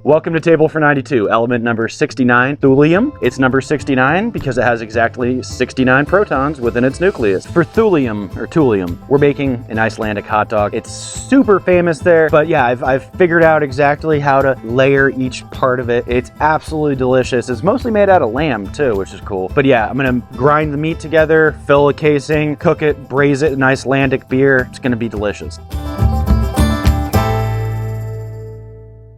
Welcome to Table for 92, element number 69, thulium. It's number 69 because it has exactly 69 protons within its nucleus. For thulium, or thulium, we're making an Icelandic hot dog. It's super famous there, but yeah, I've figured out exactly how to layer each part of it. It's absolutely delicious. It's mostly made out of lamb too, which is cool. But yeah, I'm gonna grind the meat together, fill a casing, cook it, braise it in Icelandic beer. It's gonna be delicious.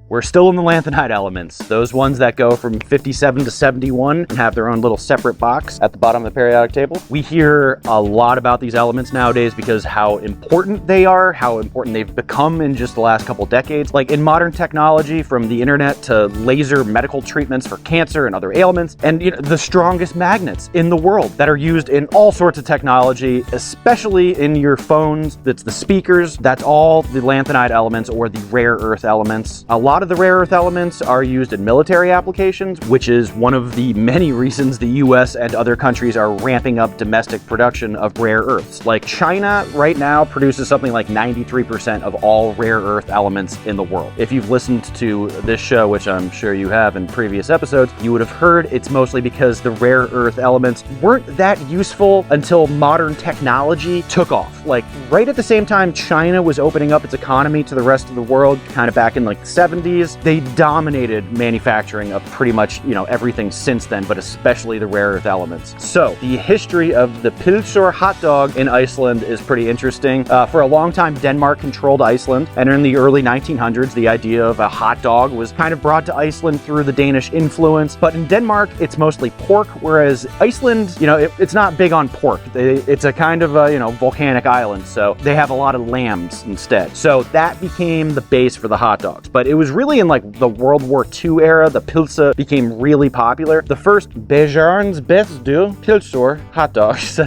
We're still in the lanthanide elements, those ones that go from 57 to 71 and have their own little separate box at the bottom of the periodic table. We hear a lot about these elements nowadays because how important they are, how important they've become in just the last couple decades. Like in modern technology, from the internet to laser medical treatments for cancer and other ailments, and the strongest magnets in the world that are used in all sorts of technology, especially in your phones. That's the speakers, that's all the lanthanide elements or the rare earth elements. A lot of the rare earth elements are used in military applications, which is one of the many reasons the US and other countries are ramping up domestic production of rare earths. Like China right now produces something like 93% of all rare earth elements in the world. If you've listened to this show, which I'm sure you have in previous episodes, you would have heard it's mostly because the rare earth elements weren't that useful until modern technology took off. Like right at the same time China was opening up its economy to the rest of the world, kind of back in like the 70s, they dominated manufacturing of pretty much, everything since then, but especially the rare earth elements. So the history of the pylsur hot dog in Iceland is pretty interesting. For a long time, Denmark controlled Iceland, and in the early 1900s, the idea of a hot dog was kind of brought to Iceland through the Danish influence. But in Denmark, it's mostly pork, whereas Iceland, it's not big on pork. It's a kind of volcanic island, so they have a lot of lambs instead. So that became the base for the hot dogs. But it was really in like the World War II era, the pylsa became really popular. The first Bjarne's Bestu pylsur hot dogs,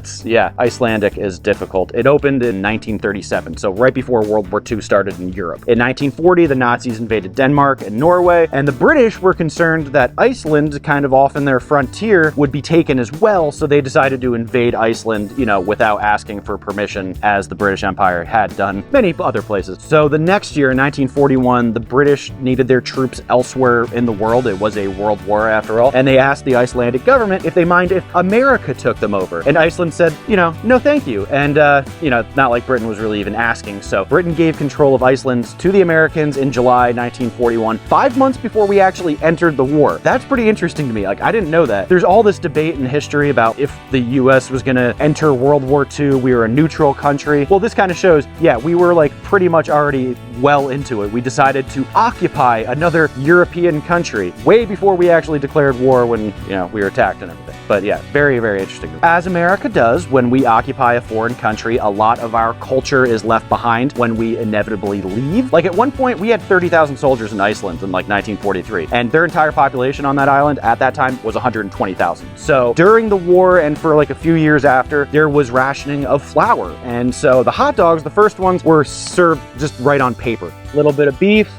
Icelandic is difficult. It opened in 1937, so right before World War II started in Europe. In 1940, the Nazis invaded Denmark and Norway, and the British were concerned that Iceland, kind of off in their frontier, would be taken as well, so they decided to invade Iceland, without asking for permission, as the British Empire had done many other places. So the next year, in 1941, the British needed their troops elsewhere in the world. It was a world war after all. And they asked the Icelandic government if they mind if America took them over. And Iceland said, no thank you. And, not like Britain was really even asking. So Britain gave control of Iceland to the Americans in July 1941, 5 months before we actually entered the war. That's pretty interesting to me. Like, I didn't know that. There's all this debate in history about if the US was gonna enter World War II, we were a neutral country. Well, this kind of shows, we were like pretty much already well into it. We decided to occupy another European country way before we actually declared war when, we were attacked and everything. But yeah, very, very interesting. As America does, when we occupy a foreign country, a lot of our culture is left behind when we inevitably leave. Like at one point, we had 30,000 soldiers in Iceland in like 1943, and their entire population on that island at that time was 120,000. So during the war and for like a few years after, there was rationing of flour. And so the hot dogs, the first ones, were served just right on paper. Little bit of beef,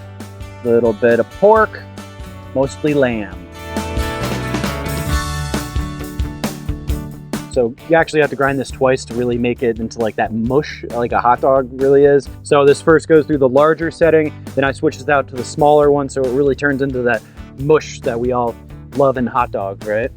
little bit of pork, mostly lamb. So you actually have to grind this twice to really make it into like that mush, like a hot dog really is. So this first goes through the larger setting, then I switch this out to the smaller one, so it really turns into that mush that we all love in hot dogs, right?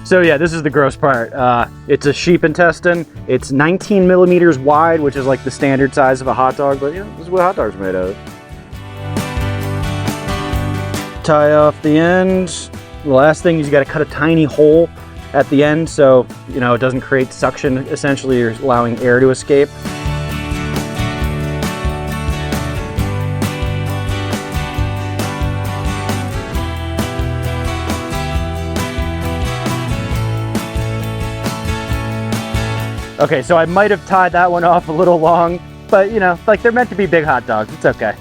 So yeah, this is the gross part. It's a sheep intestine. It's 19 millimeters wide, which is like the standard size of a hot dog, but this is what hot dogs are made out of. Tie off the end. The last thing is you gotta cut a tiny hole at the end so, it doesn't create suction, essentially. You're allowing air to escape. Okay, so I might have tied that one off a little long, but like they're meant to be big hot dogs, it's okay.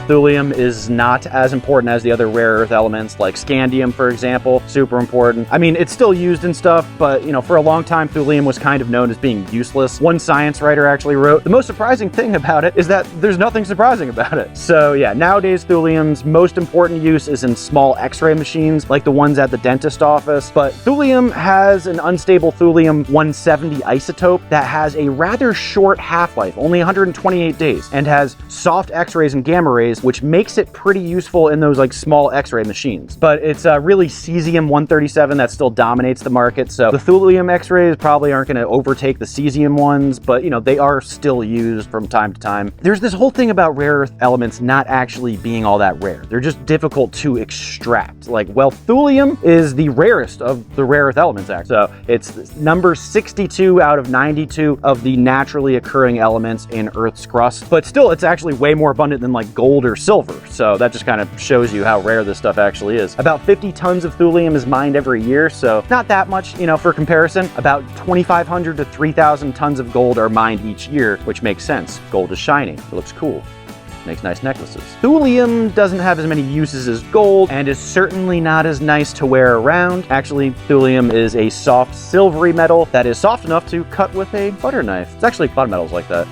Thulium is not as important as the other rare earth elements, like scandium, for example. Super important. I mean, it's still used in stuff, but you know, for a long time, thulium was kind of known as being useless. One science writer actually wrote, the most surprising thing about it is that there's nothing surprising about it. So yeah, nowadays thulium's most important use is in small X-ray machines, like the ones at the dentist office. But thulium has an unstable thulium-170 isotope that has a rather short half-life, only 128 days, and has soft X-rays and gamma rays, which makes it pretty useful in those like small X-ray machines. But it's really cesium-137 that still dominates the market. So the thulium X-rays probably aren't going to overtake the cesium ones, but you know, they are still used from time to time. There's this whole thing about rare earth elements not actually being all that rare. They're just difficult to extract. Like, well, thulium is the rarest of the rare earth elements, actually. So it's number 62 out of 92 of the naturally occurring elements in Earth's crust. But still, it's actually way more abundant than like gold or silver. So that just kind of shows you how rare this stuff actually is. About 50 tons of thulium is mined every year, so not that much, you know, for comparison. About 2,500 to 3,000 tons of gold are mined each year, which makes sense. Gold is shiny. It looks cool. Makes nice necklaces. Thulium doesn't have as many uses as gold and is certainly not as nice to wear around. Actually, thulium is a soft silvery metal that is soft enough to cut with a butter knife. It's actually a lot of metals like that,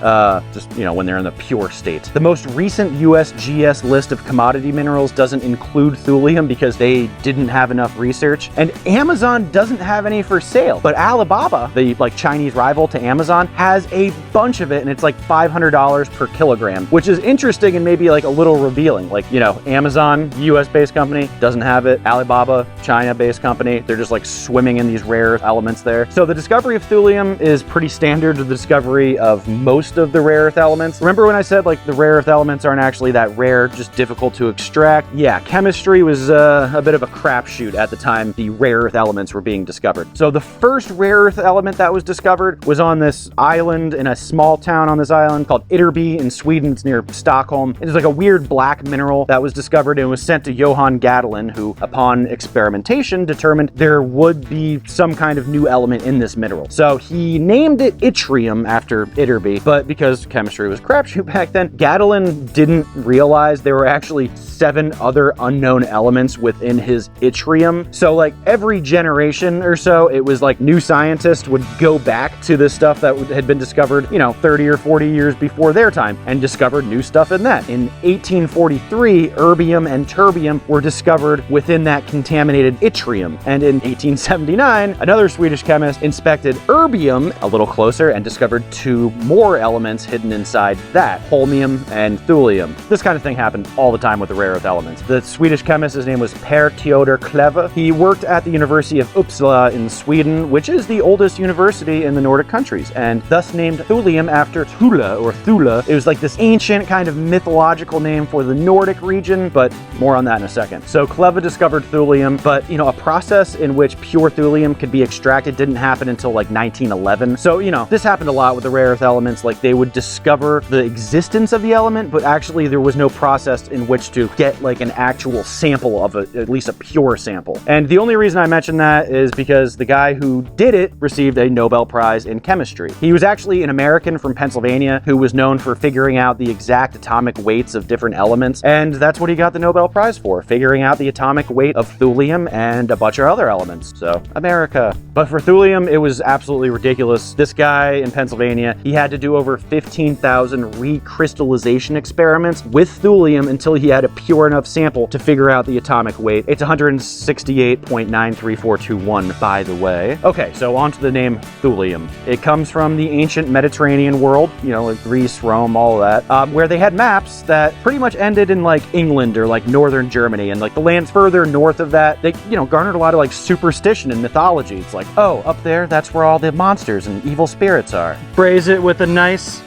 just, you know, when they're in the pure state. The most recent USGS list of commodity minerals doesn't include thulium because they didn't have enough research, and Amazon doesn't have any for sale. But Alibaba, the like Chinese rival to Amazon, has a bunch of it, and it's like $500 per kilogram, which is interesting and maybe like a little revealing. Like, you know, Amazon, US-based company, doesn't have it. Alibaba, China-based company, they're just like swimming in these rare earth elements there. So the discovery of thulium is pretty standard to the discovery of most of the rare earth elements. Remember when I said like the rare earth elements aren't actually that rare, just difficult to extract? Yeah, chemistry was a bit of a crapshoot at the time the rare earth elements were being discovered. So the first rare earth element that was discovered was on this island, in a small town on this island called Ytterby in Sweden. It's near Stockholm. It's like a weird black mineral that was discovered and was sent to Johann Gadolin, who, upon experimentation, determined there would be some kind of new element in this mineral. So he named it yttrium after Ytterby, but because chemistry was crapshoot back then, Gadolin didn't realize there were actually 7 other unknown elements within his yttrium. So like every generation or so, it was like new scientists would go back to this stuff that had been discovered, you know, 30 or 40 years before their time and discovered new stuff in that. In 1843, erbium and terbium were discovered within that contaminated yttrium. And in 1879, another Swedish chemist inspected erbium a little closer and discovered 2 more elements hidden inside that, holmium and thulium. This kind of thing happened all the time with the rare earth elements. The Swedish chemist, his name was Per Theodor Kleve. He worked at the University of Uppsala in Sweden, which is the oldest university in the Nordic countries, and thus named thulium after Thule or Thule. It was like this ancient kind of mythological name for the Nordic region, but more on that in a second. So Kleve discovered thulium, but you know, a process in which pure thulium could be extracted didn't happen until like 1911. So, you know, this happened a lot with the rare earth elements. Like they would discover the existence of the element, but actually there was no process in which to get like an actual sample of it, at least a pure sample. And the only reason I mention that is because the guy who did it received a Nobel Prize in chemistry. He was actually an American from Pennsylvania who was known for figuring out the exact atomic weights of different elements, and that's what he got the Nobel Prize for, figuring out the atomic weight of thulium and a bunch of other elements. So, America. But for thulium, it was absolutely ridiculous. This guy in Pennsylvania, he had to do over 15,000 recrystallization experiments with thulium until he had a pure enough sample to figure out the atomic weight. It's 168.93421, by the way. Okay, so on to the name thulium. It comes from the ancient Mediterranean world, you know, like Greece, Rome, all of that, where they had maps that pretty much ended in like England or like northern Germany, and like the lands further north of that, they, you know, garnered a lot of like superstition and mythology. It's like, oh, up there, that's where all the monsters and evil spirits are. Braise it with a nice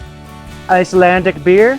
Icelandic beer.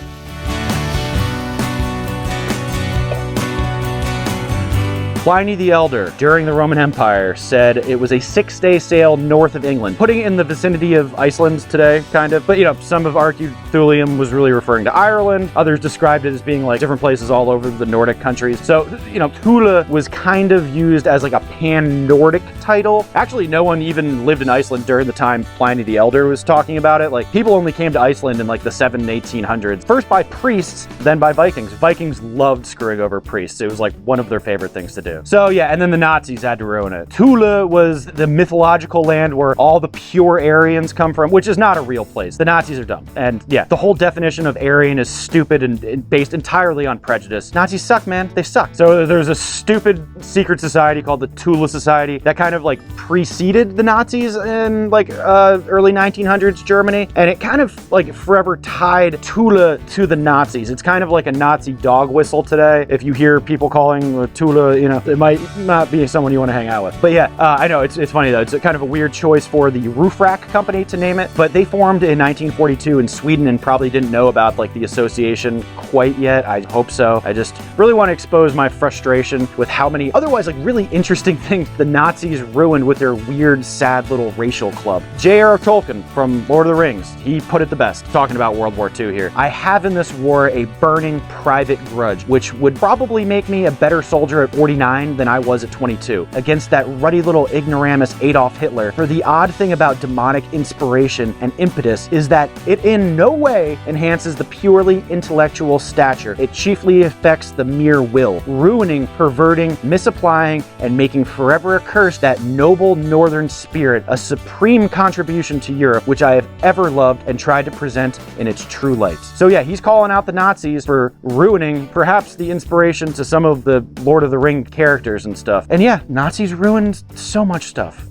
Pliny the Elder, during the Roman Empire, said it was a 6-day sail north of England, putting it in the vicinity of Iceland today, kind of. But, you know, some have argued Thulium was really referring to Ireland. Others described it as being like different places all over the Nordic countries. So, you know, Thule was kind of used as like a pan-Nordic title. Actually, no one even lived in Iceland during the time Pliny the Elder was talking about it. Like, people only came to Iceland in like the 1800s. First by priests, then by Vikings. Vikings loved screwing over priests. It was like one of their favorite things to do. So yeah, and then the Nazis had to ruin it. Thule was the mythological land where all the pure Aryans come from, which is not a real place. The Nazis are dumb. And yeah, the whole definition of Aryan is stupid and based entirely on prejudice. Nazis suck, man. They suck. So there's a stupid secret society called the Thule Society that kind of like preceded the Nazis in like early 1900s Germany. And it kind of like forever tied Thule to the Nazis. It's kind of like a Nazi dog whistle today. If you hear people calling Thule, you know, it might not be someone you want to hang out with. But yeah, I know it's funny though. It's a kind of a weird choice for the roof rack company to name it, but they formed in 1942 in Sweden and probably didn't know about like the association quite yet. I hope so. I just really want to expose my frustration with how many otherwise like really interesting things the Nazis ruined with their weird, sad little racial club. J.R.R. Tolkien from Lord of the Rings, he put it the best, talking about World War II here. I have in this war a burning private grudge, which would probably make me a better soldier at 49 than I was at 22, against that ruddy little ignoramus Adolf Hitler. For the odd thing about demonic inspiration and impetus is that it in no way enhances the purely intellectual stature. It chiefly affects the mere will, ruining, perverting, misapplying, and making forever accursed that noble northern spirit, a supreme contribution to Europe, which I have ever loved and tried to present in its true light. So yeah, he's calling out the Nazis for ruining perhaps the inspiration to some of the Lord of the Ring characters and stuff. And yeah, Nazis ruined so much stuff.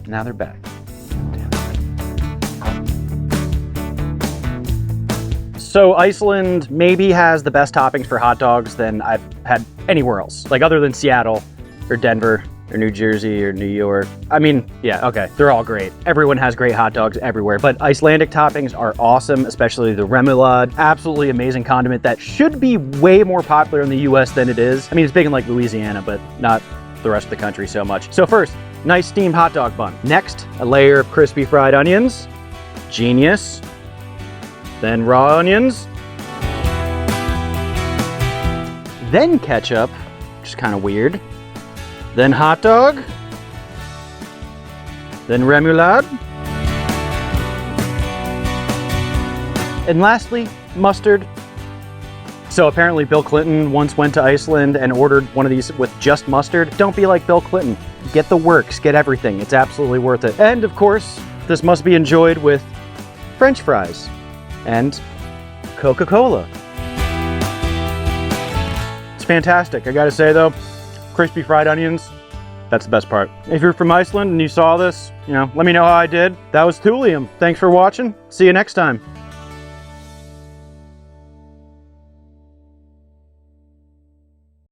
Now they're back. So Iceland maybe has the best toppings for hot dogs than I've had anywhere else. Like other than Seattle or Denver or New Jersey or New York. I mean, yeah, okay, they're all great. Everyone has great hot dogs everywhere, but Icelandic toppings are awesome, especially the remoulade. Absolutely amazing condiment that should be way more popular in the US than it is. I mean, it's big in like Louisiana, but not the rest of the country so much. So first, nice steamed hot dog bun. Next, a layer of crispy fried onions. Genius. Then raw onions. Then ketchup, which is kind of weird. Then hot dog. Then remoulade. And lastly, mustard. So apparently Bill Clinton once went to Iceland and ordered one of these with just mustard. Don't be like Bill Clinton. Get the works, get everything. It's absolutely worth it. And of course, this must be enjoyed with French fries and Coca-Cola. It's fantastic. I gotta say though, crispy fried onions, that's the best part. If you're from Iceland and you saw this, you know, let me know how I did. That was Thulium. Thanks for watching. See you next time.